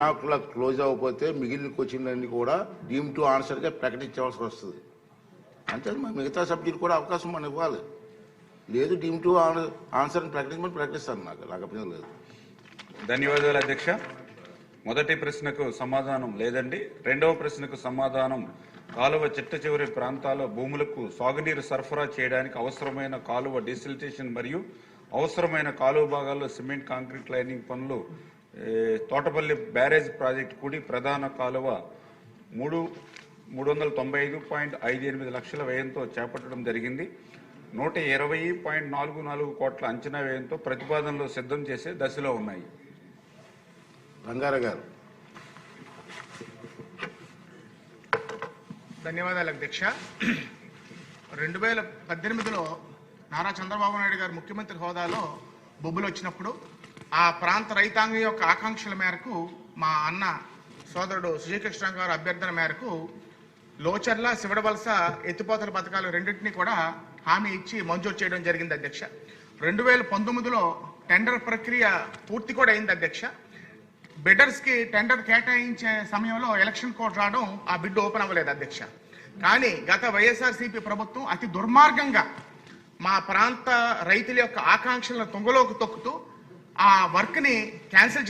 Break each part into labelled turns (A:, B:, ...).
A: Close అవ్వకపోతే మిగిలిన క్వశ్చన్లన్నీ కూడా డీమ్ టు ఆన్సర్గా ప్రకటించవలసి వస్తుంది. అంటే మిగతా సబ్జెక్ట్ కూడా అవకాశం మనం ఇవ్వాలి. లేదు డీమ్ టు ఆన్సర్ని ప్రకటించమని ప్రకటిస్తాను. నాకు అభ్యంతరం లేదు.
B: ధన్యవాదాలు అధ్యక్ష. మొదటి ప్రశ్నకు సమాధానం లేదండి. రెండవ ప్రశ్నకు సమాధానం కాలువ చిట్ట చివరి ప్రాంతాల్లో భూములకు సాగునీరు సరఫరా చేయడానికి అవసరమైన కాలువ డిసిల్టేషన్ మరియు అవసరమైన కాలువ భాగాల్లో సిమెంట్ కాంక్రీట్ లైనింగ్ పనులు తోటపల్లి బ్యారేజ్ ప్రాజెక్టు కూడి ప్రధాన కాలువ 395.58 లక్షల వ్యయంతో చేపట్టడం జరిగింది. 120.44 కోట్ల అంచనా వ్యయంతో ప్రతిపాదనలు సిద్ధం చేసే దశలో ఉన్నాయి.
A: బంగారు గారు.
C: ధన్యవాదాలు అధ్యక్ష. 2018లో నారా చంద్రబాబు నాయుడు గారు ముఖ్యమంత్రి హోదాలో బొబ్బులు వచ్చినప్పుడు ఆ ప్రాంత రైతాంగం యొక్క ఆకాంక్షల మేరకు మా అన్న సోదరుడు సుజయకృష్ణ గారు అభ్యర్థన మేరకు లోచర్ల శివడవలస ఎత్తిపోతల పథకాలు రెండింటినీ కూడా హామీ ఇచ్చి మంజూరు చేయడం జరిగింది అధ్యక్ష. 2019లో టెండర్ ప్రక్రియ పూర్తి కూడా అయింది అధ్యక్ష. బిడ్డర్స్కి టెండర్ కేటాయించే సమయంలో ఎలక్షన్ కోడ్ రావడం ఆ బిడ్ ఓపెన్ అవ్వలేదు అధ్యక్ష. కానీ గత వైఎస్ఆర్సీపీ ప్రభుత్వం అతి దుర్మార్గంగా మా ప్రాంత రైతుల యొక్క ఆకాంక్షలను తుంగలోకి తొక్కుతూ ఆ వర్క్ని క్యాన్సిల్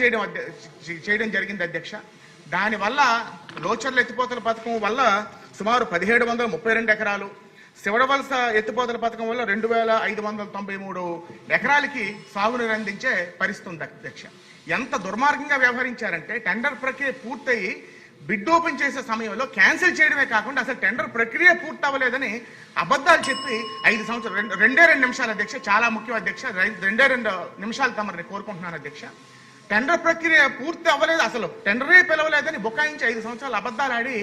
C: చేయడం జరిగింది అధ్యక్ష. దానివల్ల లోచర్ల ఎత్తిపోతల పథకం వల్ల సుమారు 1732 ఎకరాలు, శివడవలస ఎత్తిపోతల పథకం వల్ల 2593 ఎకరాలకి సాగునీరు అందించే పరిస్థితి ఉంది అధ్యక్ష. ఎంత దుర్మార్గంగా వ్యవహరించారంటే టెండర్ ప్రక్రియ పూర్తయి బిడ్ ఓపెన్ చేసే సమయంలో క్యాన్సిల్ చేయడమే కాకుండా అసలు టెండర్ ప్రక్రియ పూర్తి అవ్వలేదని అబద్ధాలు చెప్పి 5 సంవత్సరాలు 2 నిమిషాలు అధ్యక్ష, చాలా ముఖ్యం అధ్యక్ష, 2 నిమిషాలు తమరిని కోరుకుంటున్నాను అధ్యక్ష. టెండర్ ప్రక్రియ పూర్తి అవ్వలేదు, అసలు టెండరే పిలవలేదని బుకాయించి 5 సంవత్సరాలు అబద్ధాలు ఆడి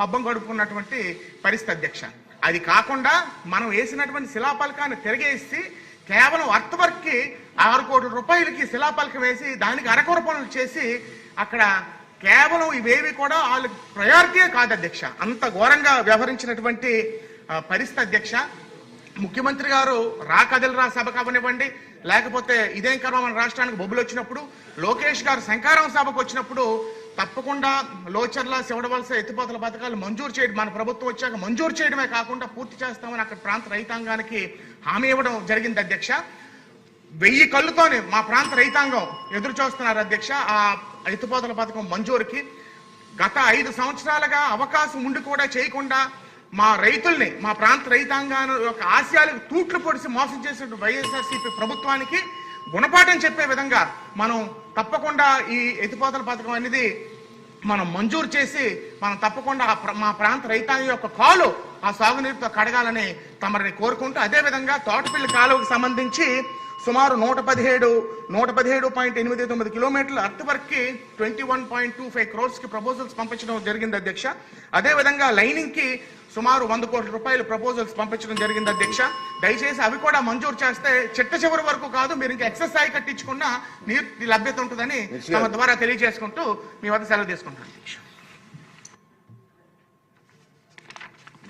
C: పబ్బం గడుపుకున్నటువంటి పరిస్థితి అధ్యక్ష. అది కాకుండా మనం వేసినటువంటి శిలాపలకాన్ని తిరిగేసి కేవలం అర్త్ వర్క్కి 6 కోట్ల రూపాయలకి శిలాపలకం వేసి దానికి అరకొర పనులు చేసి అక్కడ కేవలం ఇవేవి కూడా వాళ్ళ ప్రయారిటీ కాదు అధ్యక్ష. అంత ఘోరంగా వ్యవహరించినటువంటి పరిస్థితి అధ్యక్ష. ముఖ్యమంత్రి గారు కదిలరా సభకు అవ్వనివ్వండి, లేకపోతే ఇదేం కర్మ మన రాష్ట్రానికి బొబ్బులు వచ్చినప్పుడు, లోకేష్ గారు శంకారం సభకు వచ్చినప్పుడు తప్పకుండా లోచర్ల శివడవలస ఎత్తిపోతల పథకాలు మంజూరు చేయడం, మన ప్రభుత్వం వచ్చాక మంజూరు చేయడమే కాకుండా పూర్తి చేస్తామని అక్కడ ప్రాంత రైతాంగానికి హామీ ఇవ్వడం జరిగింది అధ్యక్ష. 1000 కళ్ళుతోనే మా ప్రాంత రైతాంగం ఎదురు చూస్తున్నారు అధ్యక్ష ఆ ఎత్తిపోతల పథకం మంజూరుకి. గత 5 సంవత్సరాలుగా అవకాశం ఉండి కూడా చేయకుండా మా రైతుల్ని, మా ప్రాంత రైతాంగాన్ని యొక్క ఆశయాలకు తూట్లు పొడిసి మోసం చేసిన వైఎస్ఆర్సీపీ ప్రభుత్వానికి గుణపాఠం చెప్పే విధంగా మనం తప్పకుండా ఈ ఎత్తిపోతల పథకం అనేది మనం మంజూరు చేసి మనం తప్పకుండా మా ప్రాంత రైతాంగం యొక్క కాలు ఆ సాగునీరుతో కడగాలని తమరిని కోరుకుంటూ, అదేవిధంగా తోటపల్లి కాలువకు సంబంధించి సుమారు 117.89 కిలోమీటర్ల అర్త్ వర్క్కి 21.25 crores ప్రపోజల్స్ పంపించడం జరిగింది అధ్యక్ష. అదేవిధంగా లైనింగ్కి సుమారు 100 కోట్ల రూపాయలు ప్రపోజల్స్ పంపించడం జరిగింది అధ్యక్ష. దయచేసి అవి కూడా మంజూరు చేస్తే చిట్ట చివరి వరకు కాదు, మీరు ఇంకా ఎక్సర్సైజ్ కట్టించుకున్న నీరు లభ్యత ఉంటుందని తమ ద్వారా తెలియజేసుకుంటూ మీ వద్ద సెలవు తీసుకుంటాను అధ్యక్ష.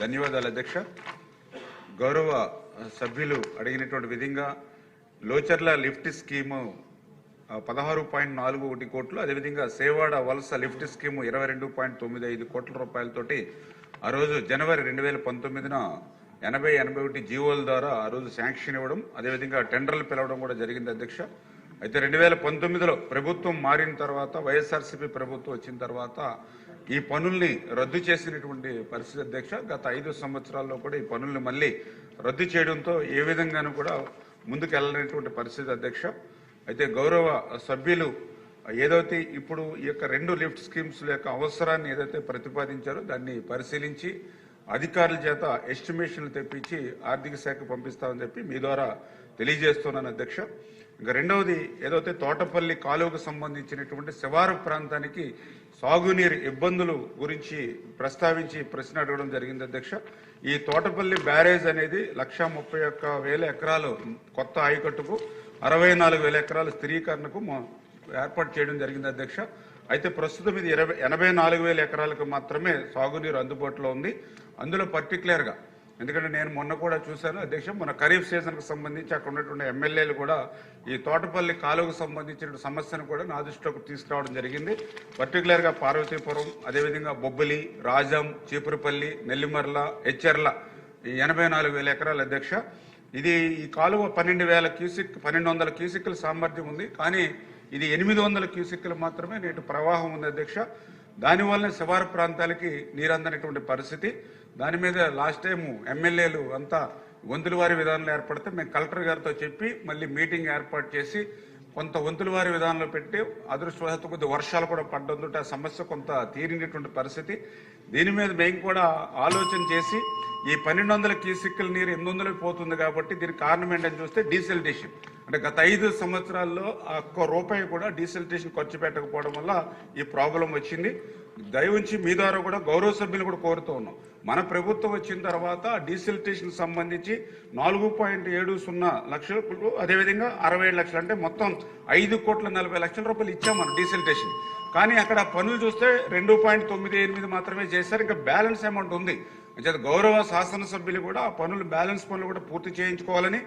B: ధన్యవాదాలు అధ్యక్ష. గౌరవ సభ్యులు అడిగినటువంటి విధంగా లోచర్ల లిఫ్ట్ స్కీము 16.41 కోట్లు, అదేవిధంగా సేవాడ వలస లిఫ్ట్ స్కీము 22.95 కోట్ల రూపాయలతోటి ఆ రోజు జనవరి 2019న 80-81 జీవోల ద్వారా ఆ రోజు శాంక్షన్ ఇవ్వడం, అదేవిధంగా టెండర్లు పిలవడం కూడా జరిగింది అధ్యక్ష. అయితే 2019లో ప్రభుత్వం మారిన తర్వాత, వైఎస్ఆర్సీపీ ప్రభుత్వం వచ్చిన తర్వాత ఈ పనుల్ని రద్దు చేసినటువంటి పరిస్థితి అధ్యక్ష. గత 5 సంవత్సరాల్లో కూడా ఈ పనుల్ని మళ్ళీ రద్దు చేయడంతో ఏ విధంగానూ కూడా ముందుకు వెళ్ళలేనటువంటి పరిస్థితి అధ్యక్ష. అయితే గౌరవ సభ్యులు ఏదైతే ఇప్పుడు ఈ యొక్క 2 లిఫ్ట్ స్కీమ్స్ యొక్క అవసరాన్ని ఏదైతే ప్రతిపాదించారో దాన్ని పరిశీలించి అధికారుల చేత ఎస్టిమేషన్లు తెప్పించి ఆర్థిక శాఖ పంపిస్తామని చెప్పి మీ ద్వారా తెలియజేస్తున్నాను అధ్యక్ష. ఇంకా రెండవది ఏదైతే తోటపల్లి కాలువకు సంబంధించినటువంటి శివారు ప్రాంతానికి సాగునీరు ఇబ్బందులు గురించి ప్రస్తావించి ప్రశ్న అడగడం జరిగింది అధ్యక్ష. ఈ తోటపల్లి బ్యారేజ్ అనేది 131,000 ఎకరాలు కొత్త ఆయకట్టుకు, 64,000 ఎకరాల స్థిరీకరణకు ఏర్పాటు చేయడం జరిగింది అధ్యక్ష. అయితే ప్రస్తుతం ఇది 84,000 ఎకరాలకు మాత్రమే సాగునీరు అందుబాటులో ఉంది. అందులో పర్టికులర్గా ఎందుకంటే నేను మొన్న కూడా చూశాను అధ్యక్ష, మన ఖరీఫ్ సీజన్కు సంబంధించి అక్కడ ఉన్నటువంటి ఎమ్మెల్యేలు కూడా ఈ తోటపల్లి కాలువకు సంబంధించిన సమస్యను కూడా నా దృష్టిలోకి తీసుకురావడం జరిగింది. పర్టికులర్గా పార్వతీపురం, అదేవిధంగా బొబ్బిలి, రాజం, చీపురుపల్లి, నెల్లిమర్ల, హెచ్చర్ల ఈ 84,000 ఎకరాల అధ్యక్ష. ఇది ఈ కాలువ 1200 క్యూసిక్ల సామర్థ్యం ఉంది, కానీ ఇది 800 క్యూసిక్లు మాత్రమే నేటి ప్రవాహం ఉంది అధ్యక్ష. దానివల్ల శివారు ప్రాంతాలకి నీరందనటువంటి పరిస్థితి. దాని మీద లాస్ట్ టైం ఎమ్మెల్యేలు అంతా వంతుల వారి విధానంలో ఏర్పడితే మేము కలెక్టర్ గారితో చెప్పి మళ్ళీ మీటింగ్ ఏర్పాటు చేసి కొంత వంతుల వారి విధానంలో పెట్టి అదృష్టవశాత్తు కొద్ది వర్షాలు కూడా పడ్డంతో ఆ సమస్య కొంత తీరినటువంటి పరిస్థితి. దీని మీద మేము కూడా ఆలోచన చేసి ఈ 1200 క్యూసిక్ల నీరు 800 పోతుంది కాబట్టి దీనికి కారణం ఏంటని చూస్తే డీసెల్టేషన్. అంటే గత 5 సంవత్సరాల్లో ఒక్క రూపాయి కూడా డీసెల్టేషన్ ఖర్చు పెట్టకపోవడం వల్ల ఈ ప్రాబ్లం వచ్చింది. దయవుంచి మీ ద్వారా కూడా గౌరవ సభ్యులు కూడా కోరుతూ ఉన్నాం, మన ప్రభుత్వం వచ్చిన తర్వాత డీసెల్టేషన్ సంబంధించి 4.70 లక్షలు, అదేవిధంగా 67 లక్షలు, అంటే మొత్తం 5,40,00,000 రూపాయలు ఇచ్చాం మనం డీసెల్టేషన్. కానీ అక్కడ పనులు చూస్తే 2.98 మాత్రమే చేశారు, ఇంకా బ్యాలెన్స్ అమౌంట్ ఉంది. అంటే గౌరవ శాసనసభ్యులు కూడా ఆ పనులు బ్యాలెన్స్ పనులు కూడా పూర్తి చేయించుకోవాలని,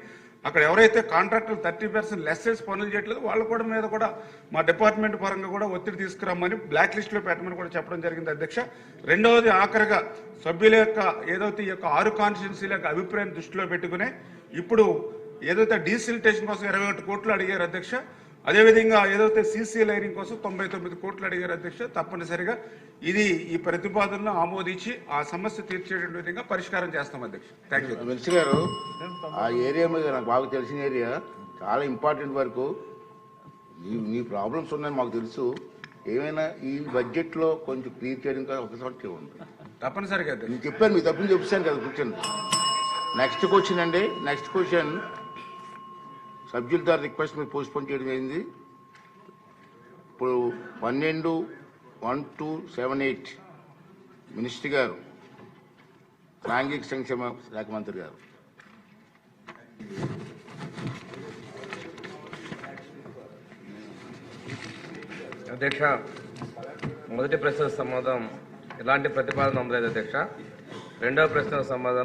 B: అక్కడ ఎవరైతే కాంట్రాక్టులు 30% లెస్సెస్ పనులు చేయట్లేదు వాళ్ళ కూడా మీద కూడా మా డిపార్ట్మెంట్ పరంగా కూడా ఒత్తిడి తీసుకురమ్మని బ్లాక్ లిస్ట్ లో పెట్టమని కూడా చెప్పడం జరిగింది అధ్యక్ష. రెండవది ఆఖరిగా సభ్యుల యొక్క ఏదైతే ఈ యొక్క 6 కాన్స్టిట్యున్సీల యొక్క అభిప్రాయం దృష్టిలో పెట్టుకునే ఇప్పుడు ఏదైతే డీసిల్టేషన్ కోసం 21 కోట్లు అడిగారు అధ్యక్ష, అదేవిధంగా ఏదైతే సీసీ లైనింగ్ కోసం 99 కోట్లు అడిగారు అధ్యక్ష. తప్పనిసరిగా ఇది ఈ ప్రతిపాదనను ఆమోదించి ఆ సమస్య తీర్చేటువంటి విధంగా పరిష్కారం చేస్తాం అధ్యక్ష. Thank you.
A: మినిస్టర్ గారు, ఆ ఏరియా మీద నాకు బాగా తెలిసిన ఏరియా, చాలా ఇంపార్టెంట్ వరకు మీ ప్రాబ్లమ్స్ ఉన్నాయని మాకు తెలుసు. ఏమైనా ఈ బడ్జెట్ లో కొంచెం క్లియర్ చేయడం కదా ఒకసారి ఉంది.
B: తప్పనిసరిగా
A: నేను చెప్పాను, మీ తప్పని చెప్పాను కదా కూర్చొని. నెక్స్ట్ క్వశ్చన్ అండి, నెక్స్ట్ క్వశ్చన్ సభ్యుల ద్వారా రిక్వెస్ట్ మీరు పోస్ట్పోన్ చేయడం అయింది. ఇప్పుడు 12/1/278 మినిస్టర్ గారు, సాంఘిక సంక్షేమ శాఖ మంత్రి గారు.
D: అధ్యక్ష, మొదటి ప్రశ్న సమాధానం ఎలాంటి ప్రతిపాదన అందలేదు అధ్యక్ష. రెండవ ప్రశ్న సమాధానం